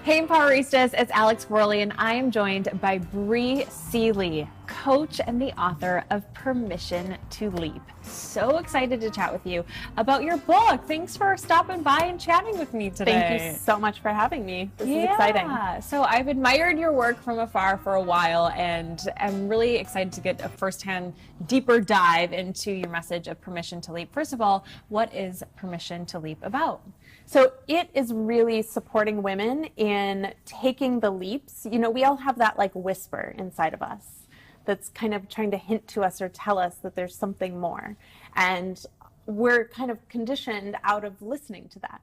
Hey, Empoweristas, it's Alex Worley, and I am joined by Bri Seeley, coach and the author of Permission to Leap. So excited to chat with you about your book. Thanks for stopping by and chatting with me today. Thank you so much for having me. This is exciting. So I've admired your work from afar for a while, and I'm really excited to get a firsthand, deeper dive into your message of Permission to Leap. First of all, what is Permission to Leap about? So it is really supporting women in taking the leaps. You know, we all have that like whisper inside of us that's kind of trying to hint to us or tell us that there's something more. And we're kind of conditioned out of listening to that.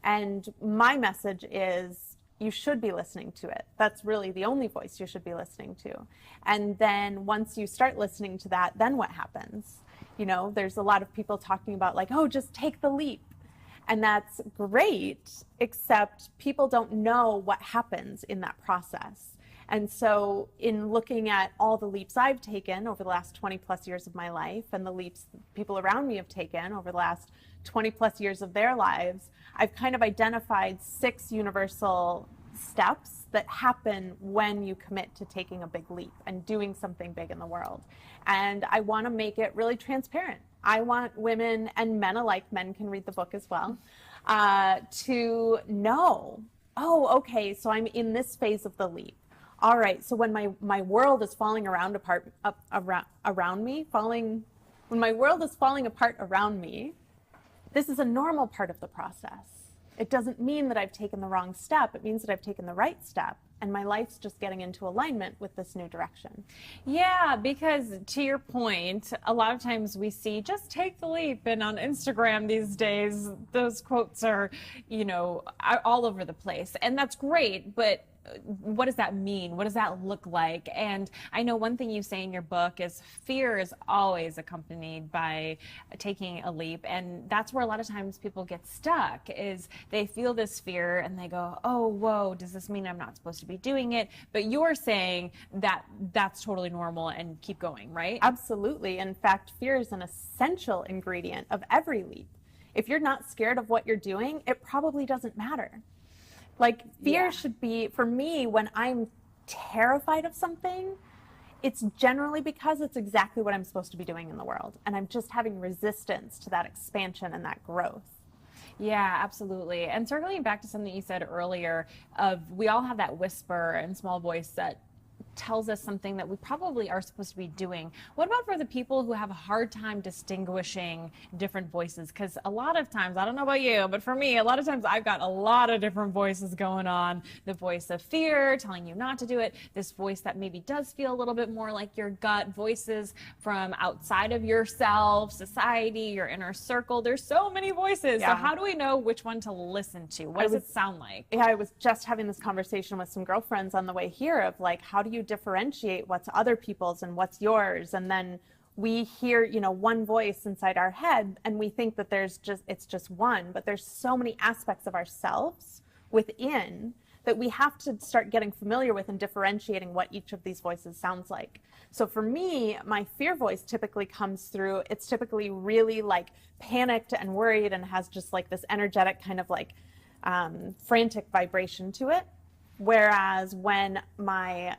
And my message is you should be listening to it. That's really the only voice you should be listening to. And then once you start listening to that, then what happens? You know, there's a lot of people talking about like, oh, just take the leap. And that's great, except people don't know what happens in that process. And so in looking at all the leaps I've taken over the last 20 plus years of my life and the leaps people around me have taken over the last 20 plus years of their lives, I've kind of identified 6 universal steps that happen when you commit to taking a big leap and doing something big in the world. And I want to make it really transparent. I want women and men alike, men can read the book as well, to know, oh, okay, so I'm in this phase of the leap. All right, so when my world is falling around me, when my world is falling apart around me, this is a normal part of the process. It doesn't mean that I've taken the wrong step. It means that I've taken the right step. And my life's just getting into alignment with this new direction. Yeah, because to your point, a lot of times we see just take the leap. And on Instagram these days, those quotes are, you know, all over the place. And that's great, but what does that mean? What does that look like? And I know one thing you say in your book is fear is always accompanied by taking a leap. And that's where a lot of times people get stuck, is they feel this fear and they go, oh, whoa, does this mean I'm not supposed to be doing it? But you're saying that that's totally normal and keep going, right? Absolutely. In fact, fear is an essential ingredient of every leap. If you're not scared of what you're doing, it probably doesn't matter. Like fear should be, for me, when I'm terrified of something, it's generally because it's exactly what I'm supposed to be doing in the world. And I'm just having resistance to that expansion and that growth. Yeah, absolutely. And circling back to something you said earlier, we all have that whisper and small voice that tells us something that we probably are supposed to be doing. What about for the people who have a hard time distinguishing different voices? Because a lot of times, I don't know about you, but for me, a lot of times I've got a lot of different voices going on. The voice of fear telling you not to do it, this voice that maybe does feel a little bit more like your gut, voices from outside of yourself, society, your inner circle. There's so many voices. Yeah. So how do we know which one to listen to? What does it sound like? Yeah, I was just having this conversation with some girlfriends on the way here of like, how do you differentiate what's other people's and what's yours? And then we hear, you know, one voice inside our head and we think that it's just one, but there's so many aspects of ourselves within that we have to start getting familiar with and differentiating what each of these voices sounds like. So for me, my fear voice typically comes through, it's typically really like panicked and worried and has just like this energetic kind of like frantic vibration to it. Whereas when my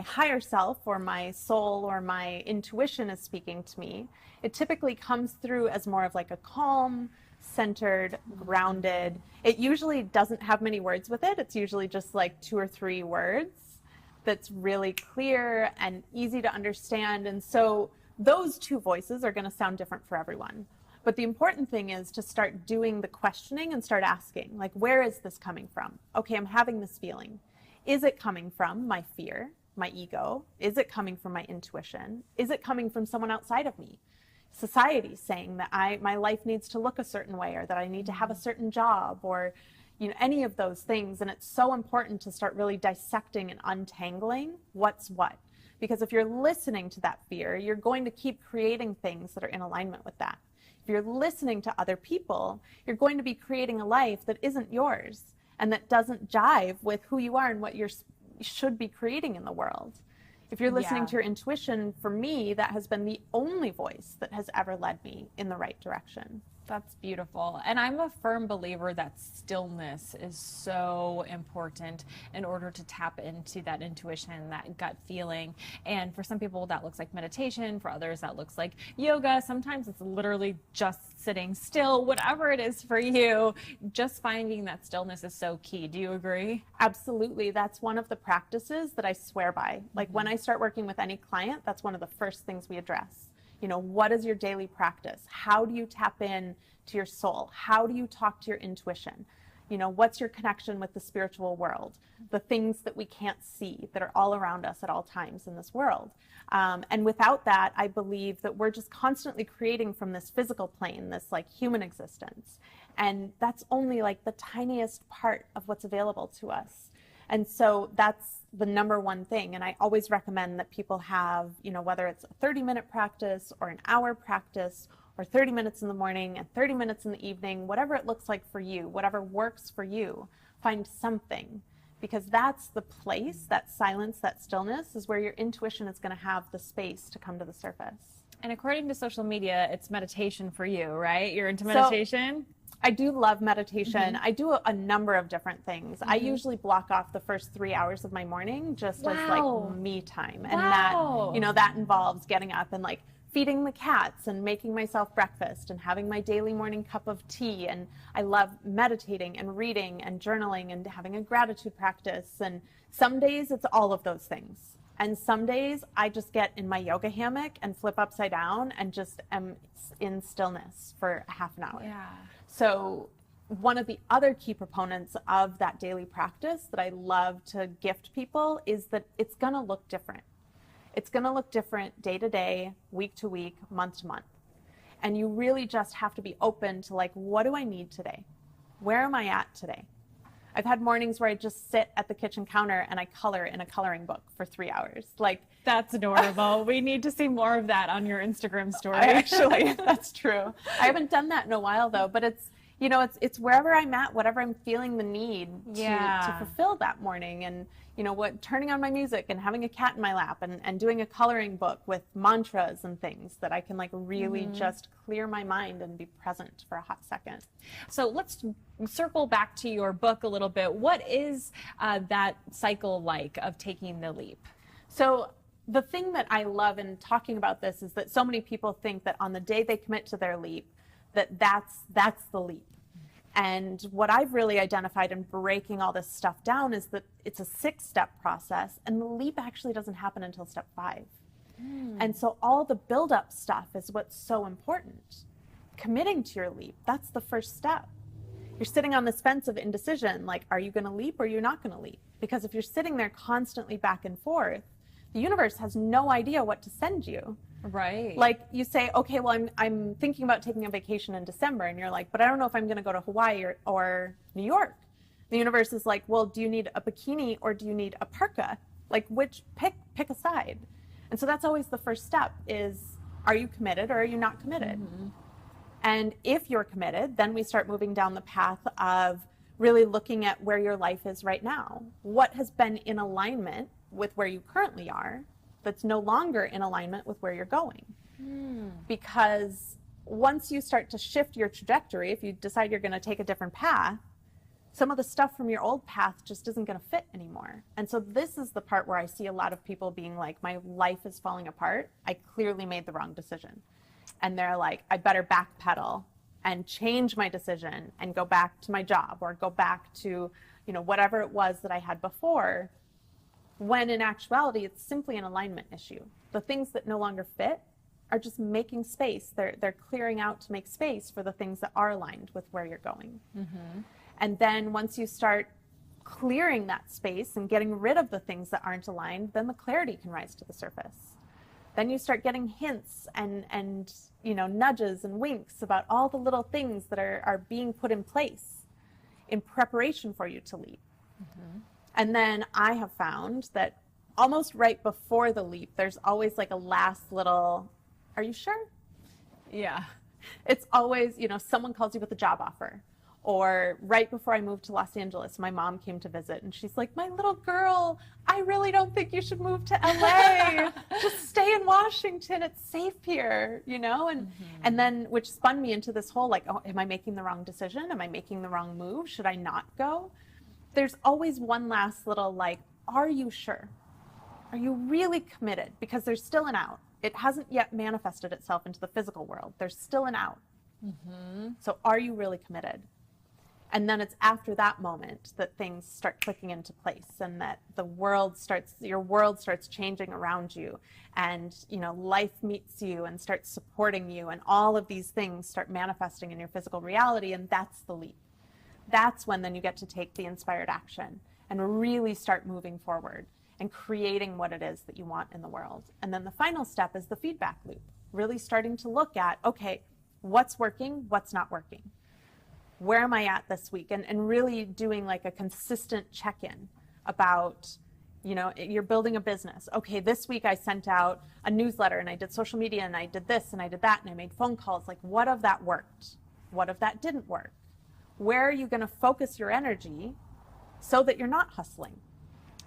higher self or my soul or my intuition is speaking to me, it typically comes through as more of like a calm, centered, grounded. It usually doesn't have many words with it. It's usually just like 2 or 3 words that's really clear and easy to understand. And so those 2 voices are going to sound different for everyone. But the important thing is to start doing the questioning and start asking, like, where is this coming from? Okay, I'm having this feeling. Is it coming from my fear, my ego? Is it coming from my intuition? Is it coming from someone outside of me? Society saying that my life needs to look a certain way, or that I need to have a certain job, or you know, any of those things. And it's so important to start really dissecting and untangling what's what. Because if you're listening to that fear, you're going to keep creating things that are in alignment with that. If you're listening to other people, you're going to be creating a life that isn't yours and that doesn't jive with who you are and what you should be creating in the world. If you're listening Yeah. to your intuition, for me, that has been the only voice that has ever led me in the right direction. That's beautiful. And I'm a firm believer that stillness is so important in order to tap into that intuition, that gut feeling. And for some people, that looks like meditation. For others, that looks like yoga. Sometimes it's literally just sitting still, whatever it is for you. Just finding that stillness is so key. Do you agree? Absolutely. That's one of the practices that I swear by. Like when I start working with any client, that's one of the first things we address. You know, what is your daily practice? How do you tap in to your soul? How do you talk to your intuition? You know, what's your connection with the spiritual world? The things that we can't see that are all around us at all times in this world. And without that, I believe that we're just constantly creating from this physical plane, this like human existence. And that's only like the tiniest part of what's available to us. And so that's the number one thing. And I always recommend that people have, you know, whether it's a 30-minute practice or an hour practice or 30 minutes in the morning and 30 minutes in the evening, whatever it looks like for you, whatever works for you, find something. Because that's the place, that silence, that stillness is where your intuition is going to have the space to come to the surface. And according to social media, it's meditation for you, right? You're into meditation? I do love meditation. I do a number of different things. I usually block off the first 3 hours of my morning just as like me time. And that, you know, that involves getting up and like feeding the cats and making myself breakfast and having my daily morning cup of tea. And I love meditating and reading and journaling and having a gratitude practice. And some days it's all of those things. And some days I just get in my yoga hammock and flip upside down and just am in stillness for a half an hour. Yeah. So one of the other key proponents of that daily practice that I love to gift people is that it's going to look different. It's going to look different day to day, week to week, month to month. And you really just have to be open to like, what do I need today? Where am I at today? I've had mornings where I just sit at the kitchen counter and I color in a coloring book for 3 hours. Like, that's adorable. We need to see more of that on your Instagram story. Actually, that's true. I haven't done that in a while though, but it's, you know, it's wherever I'm at, whatever I'm feeling the need to fulfill that morning. And, you know, what, turning on my music and having a cat in my lap and doing a coloring book with mantras and things that I can like really just clear my mind and be present for a hot second. So let's circle back to your book a little bit. What is that cycle like of taking the leap? So the thing that I love in talking about this is that so many people think that on the day they commit to their leap, that's the leap. And what I've really identified in breaking all this stuff down is that it's a 6-step process, and the leap actually doesn't happen until step 5. And so all the build-up stuff is what's so important. Committing to your leap, that's the first step. You're sitting on this fence of indecision, like, are you going to leap or you're not going to leap? Because if you're sitting there constantly back and forth, the universe has no idea what to send you. Right. Like you say, okay, well, I'm thinking about taking a vacation in December, and you're like, but I don't know if I'm going to go to Hawaii or New York. The universe is like, well, do you need a bikini or do you need a parka? Like, pick a side. And so that's always the first step is, are you committed or are you not committed? And if you're committed, then we start moving down the path of really looking at where your life is right now. What has been in alignment with where you currently are that's no longer in alignment with where you're going? Because once you start to shift your trajectory, if you decide you're going to take a different path, some of the stuff from your old path just isn't going to fit anymore. And so this is the part where I see a lot of people being like, my life is falling apart. I clearly made the wrong decision. And they're like, I better backpedal and change my decision and go back to my job or go back to, you know, whatever it was that I had before. When in actuality, it's simply an alignment issue. The things that no longer fit are just making space. They're clearing out to make space for the things that are aligned with where you're going. And then once you start clearing that space and getting rid of the things that aren't aligned, then the clarity can rise to the surface. Then you start getting hints and you know, nudges and winks about all the little things that are being put in place in preparation for you to leap. And then I have found that almost right before the leap, there's always like a last little, are you sure? Yeah. It's always, you know, someone calls you with a job offer, Or right before I moved to Los Angeles, my mom came to visit and she's like, my little girl, I really don't think you should move to LA. Just stay in Washington. It's safe here, you know? And then, which spun me into this whole like, oh, am I making the wrong decision? Am I making the wrong move? Should I not go? There's always one last little like, are you sure? Are you really committed? Because there's still an out. It hasn't yet manifested itself into the physical world. There's still an out. So are you really committed? And then it's after that moment that things start clicking into place and that your world starts changing around you, and, you know, life meets you and starts supporting you, and all of these things start manifesting in your physical reality. And that's the leap. That's when then you get to take the inspired action and really start moving forward and creating what it is that you want in the world. And then the final step is the feedback loop, really starting to look at, okay, what's working, what's not working? Where am I at this week? And really doing like a consistent check-in about, you know, you're building a business. Okay, this week I sent out a newsletter and I did social media and I did this and I did that and I made phone calls. Like, what of that worked? What of that didn't work? Where are you going to focus your energy so that you're not hustling?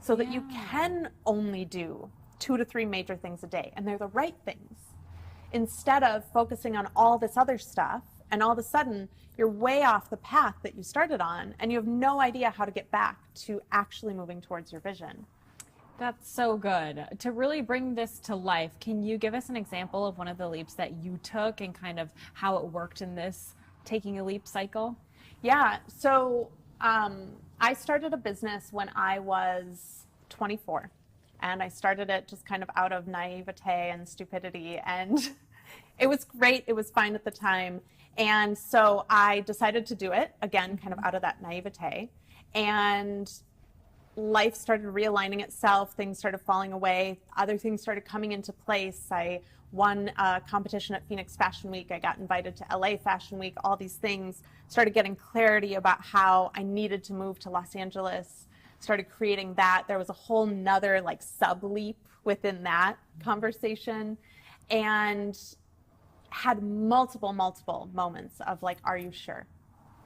So that you can only do 2 to 3 major things a day, and they're the right things, instead of focusing on all this other stuff, and all of a sudden you're way off the path that you started on and you have no idea how to get back to actually moving towards your vision. That's so good. To really bring this to life, can you give us an example of one of the leaps that you took and kind of how it worked in this taking a leap cycle? Yeah, so I started a business when I was 24, and I started it just kind of out of naivete and stupidity, and it was great. It was fine at the time. And so I decided to do it again, kind of out of that naivete, and life started realigning itself. Things started falling away. Other things started coming into place. I won a competition at Phoenix Fashion Week. I got invited to LA Fashion Week. All these things, started getting clarity about how I needed to move to Los Angeles, started creating that. There was a whole nother like sub leap within that conversation, and had multiple moments of like, are you sure?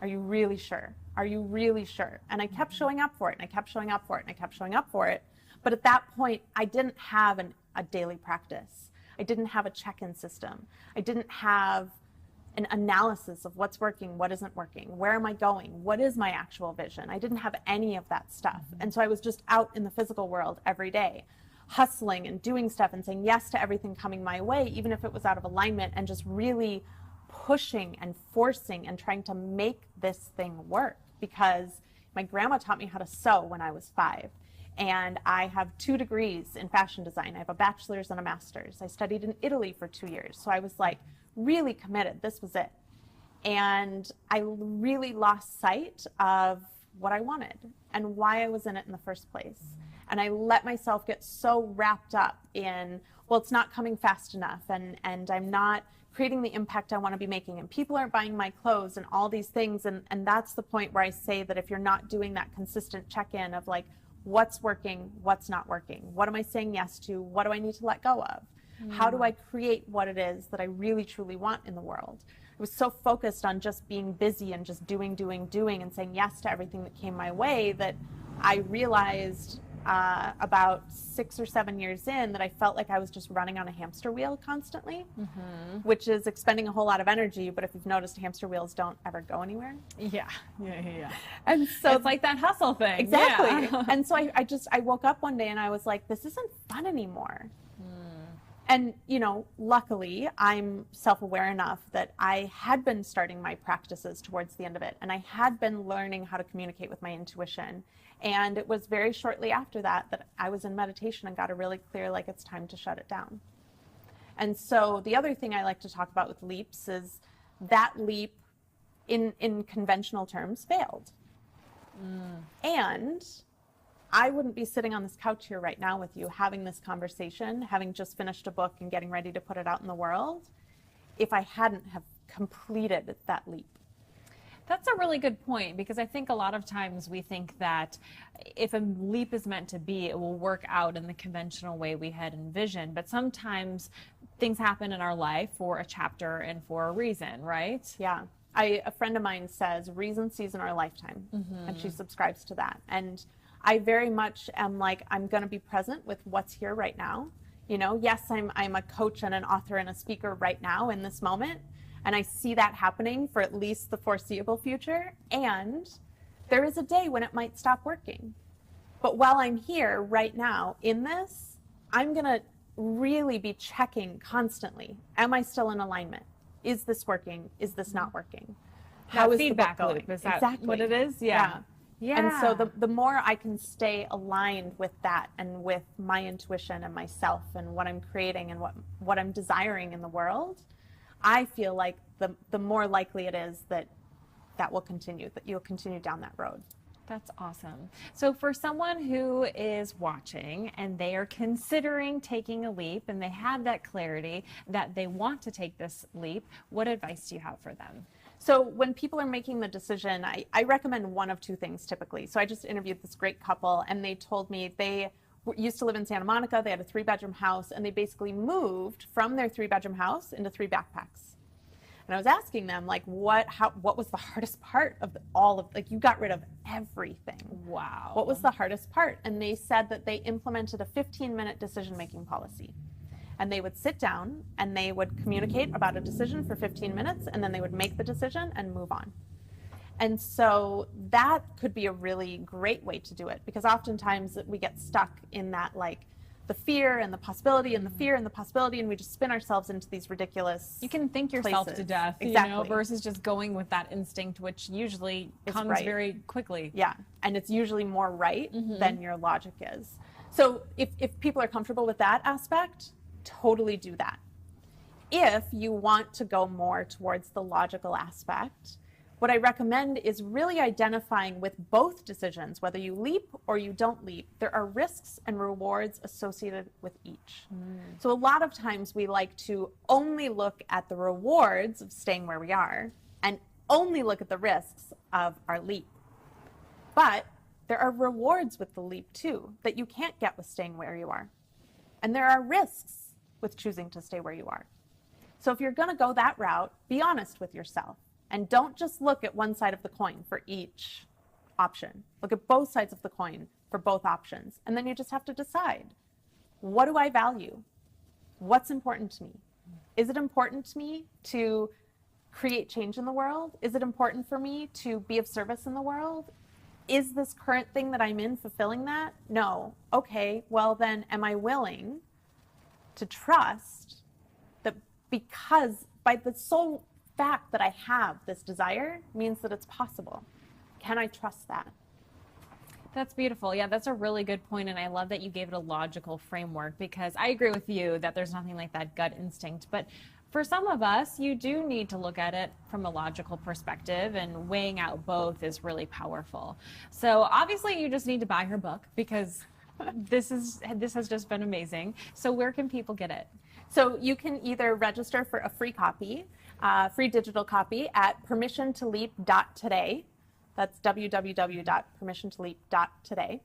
Are you really sure? Are you really sure? And I kept showing up for it, and I kept showing up for it, and I kept showing up for it. But at that point, I didn't have a daily practice. I didn't have a check-in system. I didn't have an analysis of what's working, what isn't working, where am I going, what is my actual vision. I didn't have any of that stuff. And so I was just out in the physical world every day, hustling and doing stuff and saying yes to everything coming my way, even if it was out of alignment, and just really pushing and forcing and trying to make this thing work. Because my grandma taught me how to sew when I was 5. And I have 2 degrees in fashion design. I have a bachelor's and a master's. I studied in Italy for 2 years. So I was like really committed. This was it. And I really lost sight of what I wanted and why I was in it in the first place. And I let myself get so wrapped up in, well, it's not coming fast enough, and I'm not creating the impact I want to be making, and people aren't buying my clothes, and all these things. And that's the point where I say that if you're not doing that consistent check-in of like, what's working, what's not working, what am I saying yes to, what do I need to let go of? How do I create what it is that I really truly want in the world? I was so focused on just being busy and just doing and saying yes to everything that came my way that I realized about 6 or 7 years in that I felt like I was just running on a hamster wheel constantly, which is expending a whole lot of energy. But if you've noticed, hamster wheels don't ever go anywhere. Yeah. And so it's like that hustle thing. Exactly. Yeah. And so I woke up one day and I was like, this isn't fun anymore. And, you know, luckily I'm self-aware enough that I had been starting my practices towards the end of it, and I had been learning how to communicate with my intuition. And it was very shortly after that that I was in meditation and got a really clear, like, it's time to shut it down. And so the other thing I like to talk about with leaps is that leap in conventional terms failed. And I wouldn't be sitting on this couch here right now with you having this conversation, having just finished a book and getting ready to put it out in the world, if I hadn't have completed that leap. That's a really good point, because I think a lot of times we think that if a leap is meant to be, it will work out in the conventional way we had envisioned. But sometimes things happen in our life for a chapter and for a reason, right? Yeah. A friend of mine says reason, season, or lifetime, and she subscribes to that. And I very much am like, I'm going to be present with what's here right now. You know, yes, I'm a coach and an author and a speaker right now in this moment, and I see that happening for at least the foreseeable future. And there is a day when it might stop working. But while I'm here right now in this, I'm going to really be checking constantly. Am I still in alignment? Is this working? Is this not working? How is feedback the book going? Is that exactly what it is? Yeah. And so the more I can stay aligned with that and with my intuition and myself and what I'm creating and what I'm desiring in the world, I feel like the more likely it is that will continue, that you'll continue down that road. That's awesome. So for someone who is watching and they are considering taking a leap and they have that clarity that they want to take this leap, what advice do you have for them? So when people are making the decision, I recommend one of two things typically. So I just interviewed this great couple and they told me they used to live in Santa Monica. They had a 3-bedroom house and they basically moved from their 3-bedroom house into 3 backpacks. And I was asking them, like, what was the hardest part of you got rid of everything. Wow. What was the hardest part? And they said that they implemented a 15-minute decision-making policy. And they would sit down and they would communicate about a decision for 15 minutes, and then they would make the decision and move on. And so that could be a really great way to do it, because oftentimes we get stuck in that, like, the fear and the possibility and the fear and the possibility, and we just spin ourselves into these ridiculous You can think yourself places. to death, exactly. you know, versus just going with that instinct, which usually comes very quickly. Yeah, and it's usually more right than your logic is. So if people are comfortable with that aspect, totally do that. If you want to go more towards the logical aspect, what I recommend is really identifying with both decisions, whether you leap or you don't leap, there are risks and rewards associated with each. So a lot of times we like to only look at the rewards of staying where we are and only look at the risks of our leap. But there are rewards with the leap too that you can't get with staying where you are. And there are risks with choosing to stay where you are. So if you're going to go that route, be honest with yourself. And don't just look at one side of the coin for each option. Look at both sides of the coin for both options. And then you just have to decide, what do I value? What's important to me? Is it important to me to create change in the world? Is it important for me to be of service in the world? Is this current thing that I'm in fulfilling that? No. Okay, well then, am I willing to trust that because by the sole fact that I have this desire means that it's possible? Can I trust that? That's beautiful. Yeah, that's a really good point, and I love that you gave it a logical framework, because I agree with you that there's nothing like that gut instinct. But for some of us, you do need to look at it from a logical perspective, and weighing out both is really powerful. So obviously you just need to buy her book, because this has just been amazing. So where can people get it? So you can either register for a free copy, free digital copy at permissiontoleap.today. That's www.permissiontoleap.today.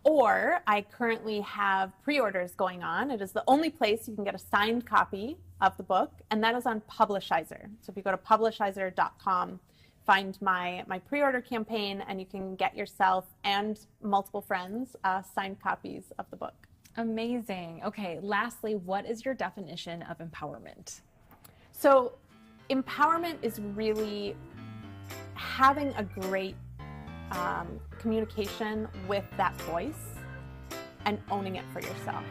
Or I currently have pre-orders going on. It is the only place you can get a signed copy of the book, and that is on Publishizer. So if you go to publishizer.com, find my pre-order campaign, and you can get yourself and multiple friends signed copies of the book. Amazing. Okay, lastly, what is your definition of empowerment? So empowerment is really having a great communication with that voice and owning it for yourself,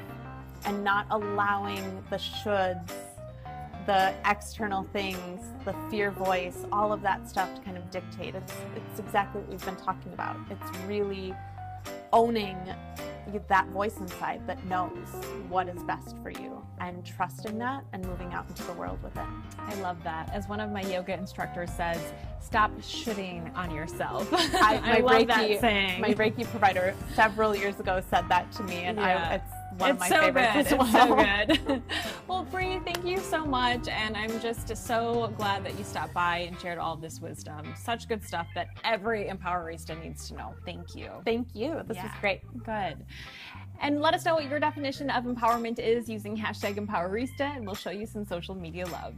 and not allowing the shoulds, the external things, the fear voice, all of that stuff to kind of dictate. It's exactly what we've been talking about. It's really owning that voice inside that knows what is best for you, and trusting that and moving out into the world with it. I love that. As one of my yoga instructors says, stop shitting on yourself. I love Reiki, that saying. My Reiki provider several years ago said that to me, and it's one of my so favorites good. as well. It's so good. Well, Bri, thank you so much, and I'm just so glad that you stopped by and shared all of this wisdom. Such good stuff that every empowerista needs to know. Thank you. Thank you. This was great. Good. And let us know what your definition of empowerment is using #EmpowerRista, and we'll show you some social media love.